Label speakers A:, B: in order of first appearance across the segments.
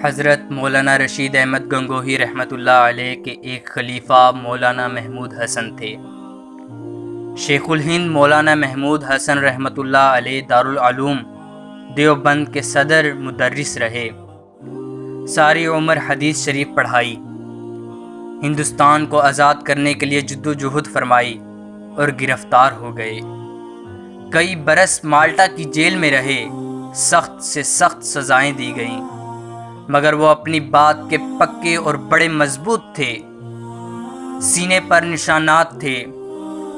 A: حضرت مولانا رشید احمد گنگوہی رحمۃ اللہ علیہ کے ایک خلیفہ مولانا محمود حسن تھے۔ شیخ الہند مولانا محمود حسن رحمۃ اللہ علیہ دارالعلوم دیوبند کے صدر مدرس رہے۔ ساری عمر حدیث شریف پڑھائی، ہندوستان کو آزاد کرنے کے لیے جد و جہد فرمائی اور گرفتار ہو گئے۔ کئی برس مالٹا کی جیل میں رہے، سخت سے سخت سزائیں دی گئیں، مگر وہ اپنی بات کے پکے اور بڑے مضبوط تھے۔ سینے پر نشانات تھے،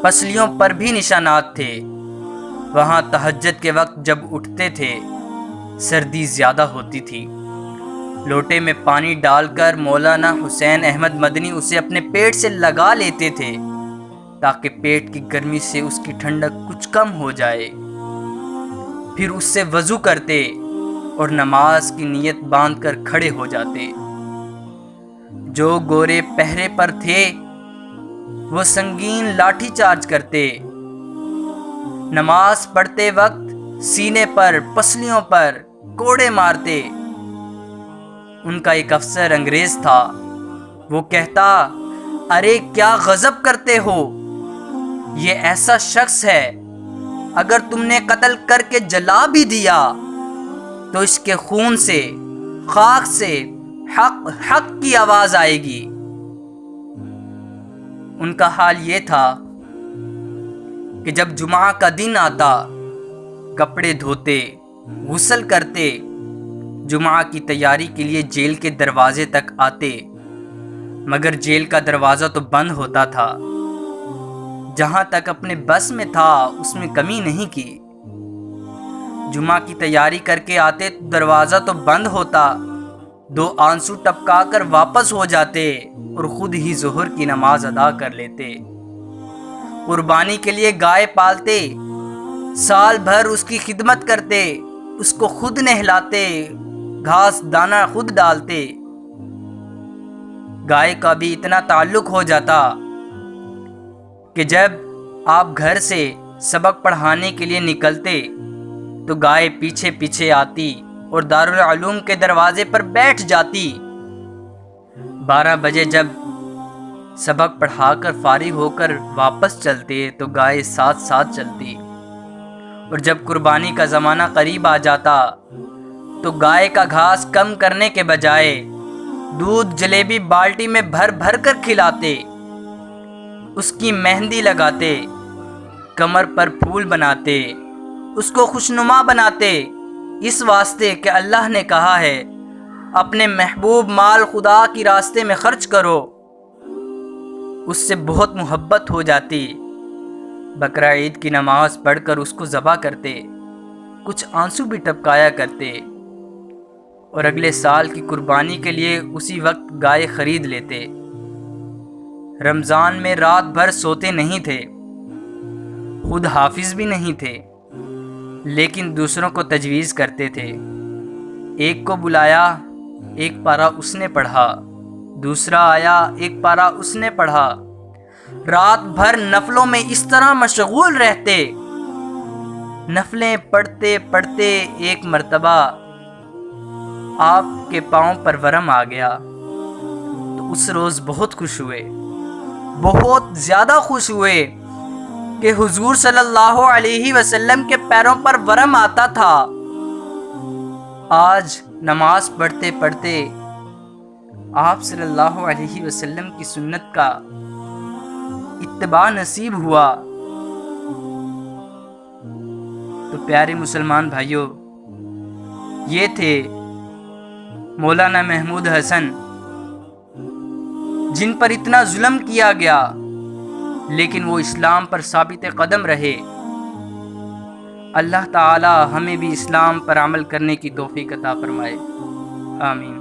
A: پسلیوں پر بھی نشانات تھے۔ وہاں تہجد کے وقت جب اٹھتے تھے سردی زیادہ ہوتی تھی۔ لوٹے میں پانی ڈال کر مولانا حسین احمد مدنی اسے اپنے پیٹ سے لگا لیتے تھے تاکہ پیٹ کی گرمی سے اس کی ٹھنڈک کچھ کم ہو جائے۔ پھر اس سے وضو کرتے اور نماز کی نیت باندھ کر کھڑے ہو جاتے۔ جو گورے پہرے پر تھے وہ سنگین لاٹھی چارج کرتے۔ نماز پڑھتے وقت سینے پر پسلیوں پر کوڑے مارتے۔ ان کا ایک افسر انگریز تھا، وہ کہتا، ارے کیا غضب کرتے ہو، یہ ایسا شخص ہے اگر تم نے قتل کر کے جلا بھی دیا تو اس کے خون سے خاک سے حق کی آواز آئے گی۔ ان کا حال یہ تھا کہ جب جمعہ کا دن آتا کپڑے دھوتے، غسل کرتے، جمعہ کی تیاری کے لیے جیل کے دروازے تک آتے، مگر جیل کا دروازہ تو بند ہوتا تھا۔ جہاں تک اپنے بس میں تھا اس میں کمی نہیں کی۔ جمعہ کی تیاری کر کے آتے تو دروازہ تو بند ہوتا، 2 آنسو ٹپکا کر واپس ہو جاتے اور خود ہی ظہر کی نماز ادا کر لیتے۔ قربانی کے لیے گائے پالتے، سال بھر اس کی خدمت کرتے، اس کو خود نہلاتے، گھاس دانہ خود ڈالتے۔ گائے کا بھی اتنا تعلق ہو جاتا کہ جب آپ گھر سے سبق پڑھانے کے لیے نکلتے تو گائے پیچھے پیچھے آتی اور دارالعلوم کے دروازے پر بیٹھ جاتی۔ 12 بجے جب سبق پڑھا کر فارغ ہو کر واپس چلتے تو گائے ساتھ ساتھ چلتی، اور جب قربانی کا زمانہ قریب آ جاتا تو گائے کا گھاس کم کرنے کے بجائے دودھ جلیبی بالٹی میں بھر بھر کر کھلاتے، اس کی مہندی لگاتے، کمر پر پھول بناتے، اس کو خوشنما بناتے، اس واسطے کہ اللہ نے کہا ہے اپنے محبوب مال خدا کی راستے میں خرچ کرو۔ اس سے بہت محبت ہو جاتی۔ بقرہ عید کی نماز پڑھ کر اس کو ذبح کرتے، کچھ آنسو بھی ٹپکایا کرتے، اور اگلے سال کی قربانی کے لیے اسی وقت گائے خرید لیتے۔ رمضان میں رات بھر سوتے نہیں تھے، خود حافظ بھی نہیں تھے، لیکن دوسروں کو تجویز کرتے تھے۔ ایک کو بلایا، ایک پارہ اس نے پڑھا، دوسرا آیا، ایک پارہ اس نے پڑھا۔ رات بھر نفلوں میں اس طرح مشغول رہتے۔ نفلیں پڑھتے پڑھتے ایک مرتبہ آپ کے پاؤں پر ورم آ گیا تو اس روز بہت خوش ہوئے، بہت زیادہ خوش ہوئے کہ حضور صلی اللہ علیہ وسلم کے پیروں پر ورم آتا تھا۔ آج نماز پڑھتے پڑھتے آپ صلی اللہ علیہ وسلم کی سنت کا اتباع نصیب ہوا۔ تو پیارے مسلمان بھائیوں، یہ تھے مولانا محمود حسن، جن پر اتنا ظلم کیا گیا لیکن وہ اسلام پر ثابت قدم رہے۔ اللہ تعالی ہمیں بھی اسلام پر عمل کرنے کی توفیق عطا فرمائے، آمین۔